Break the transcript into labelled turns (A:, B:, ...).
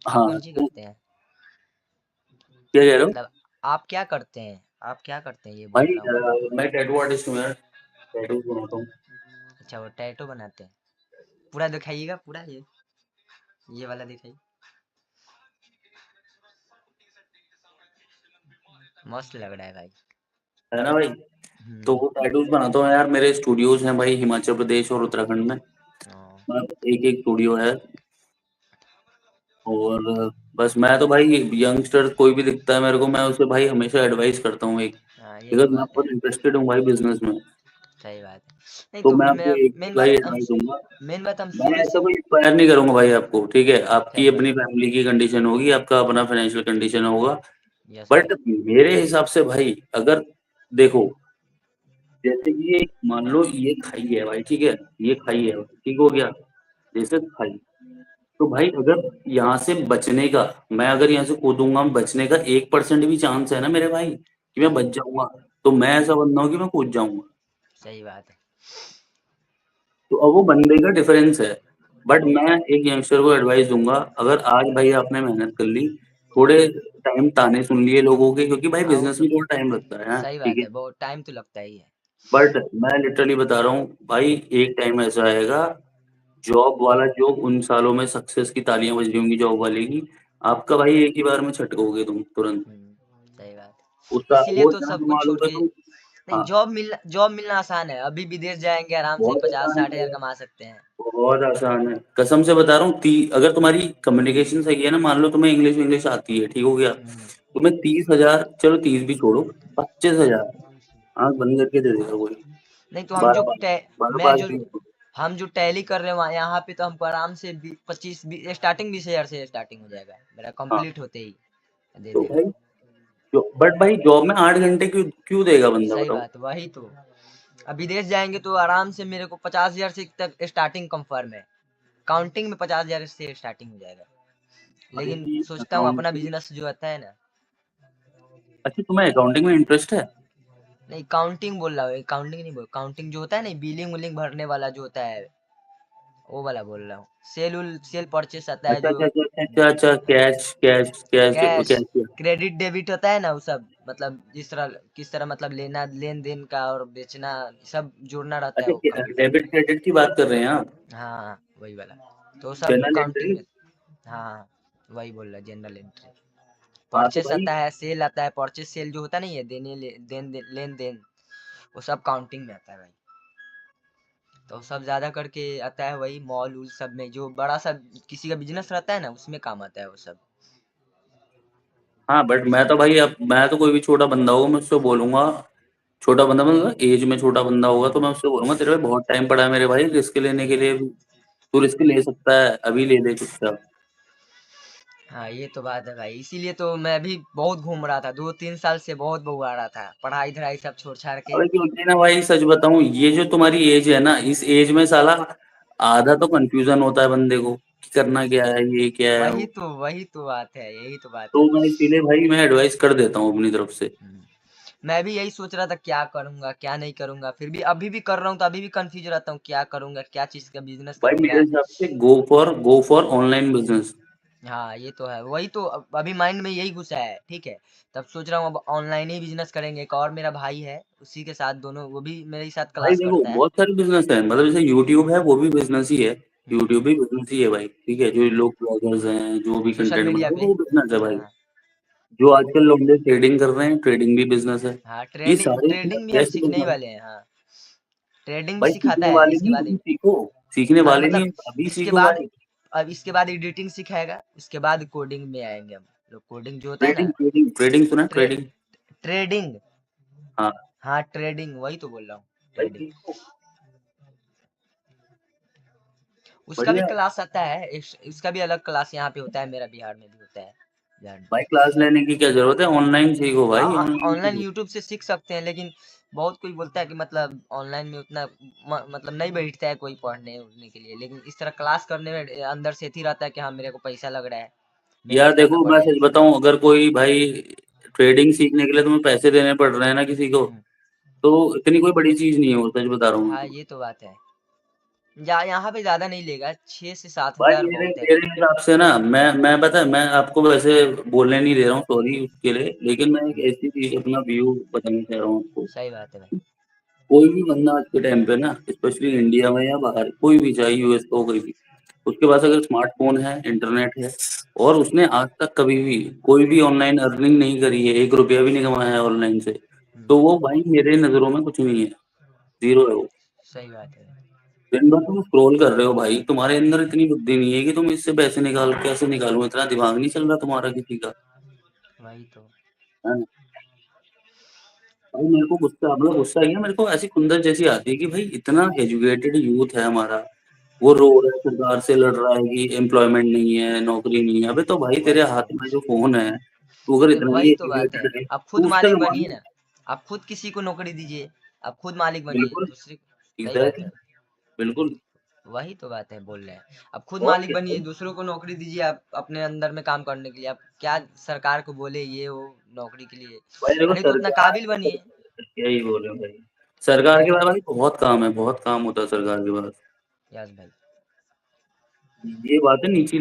A: आप
B: हाँ,
A: कौन सी करते हैं?
B: क्या कह रहे हो?
A: मतलब आप क्या करते हैं? आप क्या करते हैं ये बोल
B: भाई
A: रहा हूँ मैं।
B: मैं टैटू आर्टिस्ट हूँ यार, टैटू बनाता हूँ।
A: अच्छा, वो टैटू बनाते हैं। पूरा दिखाइएगा, पूरा ये वाला दिखाइए। मस्त लग रहा है भाई।
B: है ना भाई? तो
A: हम्म।
B: वो टैटूज बनाता हूँ यार, मेरे स्टूडियोज हैं भाई हिमाचल प्रदेश और उत्तराखंड में।
A: हाँ,
B: एक एक स्टूडियो है। और बस मैं तो भाई, यंगस्टर कोई भी दिखता है मेरे को, मैं उसे भाई हमेशा एडवाइस करता हूँ एक,
A: हाँ, ये तो
B: बिकॉज मैं
A: बात है।
B: बहुत इंटरेस्टेड हूँ भाई बिजनेस में।
A: सही बात है। नहीं
B: तो
A: तो
B: मैं
A: मैं
B: आपको एक
A: मेन
B: भाई
A: बात हम
B: एडवाइस दूंगा।
A: मेन बात हम
B: मैं
A: शुरू
B: ऐसा
A: से।
B: कोई इंस्पायर नहीं करूंगा भाई आपको, ठीक है? आपकी
A: सही बात।
B: अपनी फैमिली की कंडीशन होगी, आपका अपना फाइनेंशियल कंडीशन होगा।
A: यस भाई।
B: बट मेरे हिसाब से भाई, अगर देखो, जैसे कि ये मान लो ये खाई है भाई, ठीक है? ये खाई है, ठीक हो गया? जैसे खाई, तो भाई अगर यहाँ से बचने का, मैं अगर यहाँ से कूदूंगा, बचने का 1% भी चांस है ना मेरे भाई कि मैं
A: हाँ,
B: बच जाऊंगा, तो मैं ऐसा बंदा हूँ कि मैं कूद जाऊंगा।
A: सही बात है।
B: तो अब वो बंदे का डिफरेंस है। बट मैं एक यंगस्टर को एडवाइस दूंगा, अगर आज भाई आपने मेहनत कर ली, थोड़े टाइम ताने सुन लिए लोगों के, क्योंकि भाई
A: हाँ, वो
B: बिजनेस
A: तो
B: में थोड़ा टाइम लगता है, हाँ,
A: सही
B: ठीक
A: बात
B: है?
A: है, बहुत टाइम तो लगता ही है।
B: बट मैं लिटरली बता रहा हूँ भाई, एक टाइम ऐसा आएगा, जॉब वाला, जो उन सालों में सक्सेस की तालियां बज रही होंगी जॉब वाले की, आपका भाई एक ही बार में छटकोगे तुम तुरंत।
A: सही बात
B: उसका
A: है। इसीलिए
B: वो
A: तो
B: इतना
A: सब
B: कमा
A: कुछ छोड़
B: लोगे
A: के।
B: तुम।
A: नहीं,
B: हाँ,
A: जॉब मिलना आसान है। अभी विदेश जाएंगे आराम से
B: बहुत
A: पचास
B: आसान
A: साठ
B: है,
A: हजार कमा सकते हैं।
B: बहुत आसान है, कसम से बता रहा हूँ। अगर तुम्हारी कम्युनिकेशन सही है ना, मान लो तुम्हें इंग्लिश इंग्लिश आती है, ठीक हो गया?
A: हम्म।
B: तुम्हें 30,000, चलो 30 भी छोड़ो, 25,000 आंख बंद करके दे देगा कोई।
A: नहीं तो हम जो
B: बारह पास, बारह
A: मैं
B: पास
A: जो
B: भी हो।
A: हम जो टैली कर रहे हैं वहाँ यहाँ पे तो हमको आराम से 20 25 स्टार्टिंग 20 हजार से स्टार्टिंग हो जाएगा मेरा
B: हाँ,
A: कंप्लीट होते ही। दे
B: तो
A: देगा।
B: भाई, बट भाई जॉब में 8 घंटे क्यों क्यों देगा बंदा,
A: सही
B: बताओ?
A: बात, वही तो। अब विदेश जाएंगे तो आराम से मेरे को 50 हजार से तक स्टार्टिंग कंफर्म है। काउंटिंग में 50 हजार से स्टार्टिंग हो जाएगा। लेकिन
B: भाई
A: सोचता हूँ अपना
B: अकाउंटिंग,
A: बिजनेस जो आता है ना।
B: अच्छा तुम्हें अकाउंटिंग में इंटरेस्ट है?
A: नहीं, काउंटिंग बोल रहा हूँ, काउंटिंग नहीं बोल, काउंटिंग जो होता है ना, बिलिंग विलिंग भरने वाला जो होता है, वो वाला बोल रहा हूँ। सेल परचेस आता है
B: अच्छा
A: जो।
B: अच्छा अच्छा अच्छा अच्छा अच्छा, cash cash cash
A: cash,
B: cash.
A: Credit debit होता है ना, वो सब मतलब जिस तरह किस तरह मतलब लेना लेन देन का और बेचना, सब जोड़ना रहता है वो
B: अच्छा,
A: कंप्यूटर में।
B: डेबिट क्रेडिट की बात कर रहे हैं आप?
A: हाँ, वही वाला। तो सब
B: जनरल
A: काउंटिंग
B: एंट्री।
A: में। हाँ, वही बोल रहा, जनरल एंट्री।
B: हाँ तो
A: परचेस
B: भाई,
A: आता है, सेल आता है, परचेस सेल जो होता नहीं है, लेन देन, वो सब काउंटिंग में आता है भाई। तो सब ज्यादा करके आता है वही मॉल उल सब में जो बड़ा सा किसी का बिजनेस रहता है ना, उसमें काम आता है वो सब।
B: हाँ बट मैं तो भाई, अब मैं तो कोई भी छोटा बंदा होगा मैं उससे बोलूंगा, छोटा बंदा मतलब एज में छोटा बंदा होगा, तो मैं उससे बोलूंगा तेरे पे बहुत टाइम पड़ा है मेरे भाई रिस्क लेने के लिए भी। तू रिस्क ले सकता है, अभी ले ले चुपचाप।
A: हाँ, ये तो बात है भाई, इसीलिए तो मैं भी बहुत घूम रहा था, 2 3 साल से बहुत बहुआ रहा था, पढ़ाई धढ़ाई सब छोड़ छाड़ के।
B: अबे क्योंकि ना भाई सच बताऊं, ये जो तुम्हारी एज है ना, इस एज में साला आधा तो कंफ्यूजन होता है बंदे को कि करना क्या है, ये क्या है वो।
A: वही तो बात है, यही तो बात
B: तो
A: है।
B: मैं इसीलिए भाई मैं एडवाइस कर देता हूँ अपनी तरफ से।
A: मैं भी यही सोच रहा था क्या करूंगा क्या नहीं करूंगा, फिर भी अभी भी कर रहा हूँ तो अभी भी कंफ्यूज रहता हूँ क्या करूंगा, क्या चीज का बिजनेस
B: भाई
A: करूँ
B: मेरे
A: मेरा।
B: हिसाब से गो फॉर ऑनलाइन बिजनेस।
A: हाँ, ये तो है, वही तो अभी माइंड में यही घुसा है, ठीक है। तब सोच रहा हूँ अब ऑनलाइन ही बिजनेस करेंगे। एक और मेरा भाई है, उसी के साथ दोनों, वो भी मेरे ही साथ
B: भाई
A: क्लास
B: देखो
A: करता है।
B: बहुत सारे बिजनेस है, मतलब जैसे यूट्यूब है, वो भी बिजनेस ही है।
A: हम्म।
B: यूट्यूब भी बिजनेस ही है भाई, ठीक है? जो
A: हम्म।
B: लोग ब्लॉगर्स हैं, जो भी
A: सोशल
B: कंटेंट बना
A: मीडिया
B: रहे हैं,
A: पे।
B: वो बिजनेस है भाई।
A: हाँ।
B: जो आजकल लोग ट्रेडिंग कर रहे हैं, ट्रेडिंग भी बिजनेस है।
A: हाँ,
B: ये
A: ट्रेडिंग
B: सारे
A: ट्रेडिंग भी हम
B: ऐसे
A: सीखने ही
B: बिजनेस।
A: वाले हैं। हाँ, ट्रेडिंग भी
B: भाई
A: सिखाता
B: सीखने
A: है
B: वाले
A: इसके
B: नहीं,
A: बाद।
B: तुम सीखो। सीखने
A: हाँ,
B: वाले नहीं
A: मतलब
B: हो, अभी
A: इसके
B: सीखो
A: बाद,
B: भाई।
A: अब इसके बाद एडिटिंग सिखाएगा, उसके बाद कोडिंग में आएंगे हम लोग। कोडिंग जो होता है
B: ट्रेडिंग
A: ना।
B: ट्रेडिंग ट्रेडिंग सुना,
A: ट्रे
B: ट्रेडिंग।
A: ट्रेडिंग।
B: हाँ
A: हाँ, ट्रेडिंग, वही तो बोल रहा हूँ।
B: भाई
A: ट्रेडिंग।
B: सीखो,
A: उसका भी
B: बढ़िया है।
A: क्लास आता है, इसका भी अलग क्लास यहाँ पे होता है, मेरा बिहार में भी होता है, बिहार में।
B: भाई क्लास लेने की क्या जरूरत है, ऑनलाइन सीखो भाई,
A: हाँ,
B: ऑनलाइन
A: ऑनलाइन
B: सीखो।
A: यूट्यूब से सीख सकते हैं, लेकिन बहुत कोई बोलता है कि मतलब ऑनलाइन में उतना मतलब नहीं बैठता है कोई पढ़ने उढ़ने के लिए, लेकिन इस तरह क्लास करने में अंदर से ही रहता है कि हाँ मेरे को पैसा लग रहा है,
B: यार
A: मेहनत करना
B: देखो मैं
A: पड़ेगा
B: सच
A: इसमें।
B: बताऊं, अगर कोई भाई ट्रेडिंग सीखने के लिए तुम्हें पैसे देने पड़ रहे हैं ना किसी को,
A: हम्म।
B: तो इतनी कोई बड़ी चीज नहीं है वो, सच बता रहा हूँ मैं
A: हाँ,
B: तो।
A: ये तो बात है। यहाँ पे ज्यादा नहीं लेगा, 6 से 7
B: भाई
A: हजार
B: मेरे
A: बहुत है।
B: मेरे हिसाब से ना, मैं पता है, मैं आपको वैसे बोलने नहीं दे रहा हूँ, सॉरी उसके लिए, लेकिन मैं एक ऐसी चीज अपना व्यू बताना चाह रहा हूँ आपको।
A: सही बात है भाई।
B: कोई भी बंदा आज के टाइम पे ना, स्पेशली इंडिया में या बाहर, कोई भी, चाहे यूएस हो, कोई भी, उसके पास अगर स्मार्टफोन है, इंटरनेट है, और उसने आज तक कभी भी कोई भी ऑनलाइन अर्निंग नहीं करी है, 1 रुपया भी नहीं कमाया है ऑनलाइन से, तो वो भाई मेरे नजरों में कुछ नहीं है, जीरो है वो।
A: सही बात है।
B: दिन भर तुम स्क्रॉल कर रहे हो भाई, तुम्हारे अंदर इतनी बुद्धि नहीं है कि तुम इससे पैसे निकाल, कैसे निकालूं, इतना दिमाग नहीं चल रहा तुम्हारा किसी का,
A: वही तो।
B: है ना? भाई मेरे को गुस्सा, मतलब गुस्सा ही है, मेरे को ऐसी खुंदस जैसी आती है कि भाई इतना एजुकेटेड यूथ है हमारा, वो रो रहा है, सरकार से लड़ रहा है कि एम्प्लॉयमेंट नहीं है, नौकरी नहीं है। अबे तो भाई तेरे
A: वही तो।
B: हाथ में जो फोन है, तू अगर
A: अरे
B: इतना ही
A: वही तो बात है,
B: एजुकेटेड है,
A: आप खुद
B: तू उससे
A: मालिक
B: कमा
A: बनिए
B: ले।
A: ना। आप खुद किसी को नौकरी दीजिए, आप खुद मालिक बनिए
B: बिल्कुल,
A: दूसरे। सही बात
B: एग्जैक्टली,
A: है।
B: बिल्कुल।
A: वही तो बात है, बोल रहे हैं। आप खुद
B: और
A: मालिक
B: क्या
A: बनिए,
B: भाई,
A: दूसरों को नौकरी दीजिए, आप अपने अंदर में काम करने के लिए। आप क्या सरकार को बोले ये वो नौकरी के लिए,
B: भाई देखो
A: अरे तो उतना
B: सरकार,
A: काबिल बनिए।
B: क्या ही बोल रहे हैं भाई, सरकार
A: वही
B: के पास
A: तो।
B: भाई बहुत काम है, बहुत काम होता है सरकार के पास।
A: यस भाई।
B: ये बातें नीची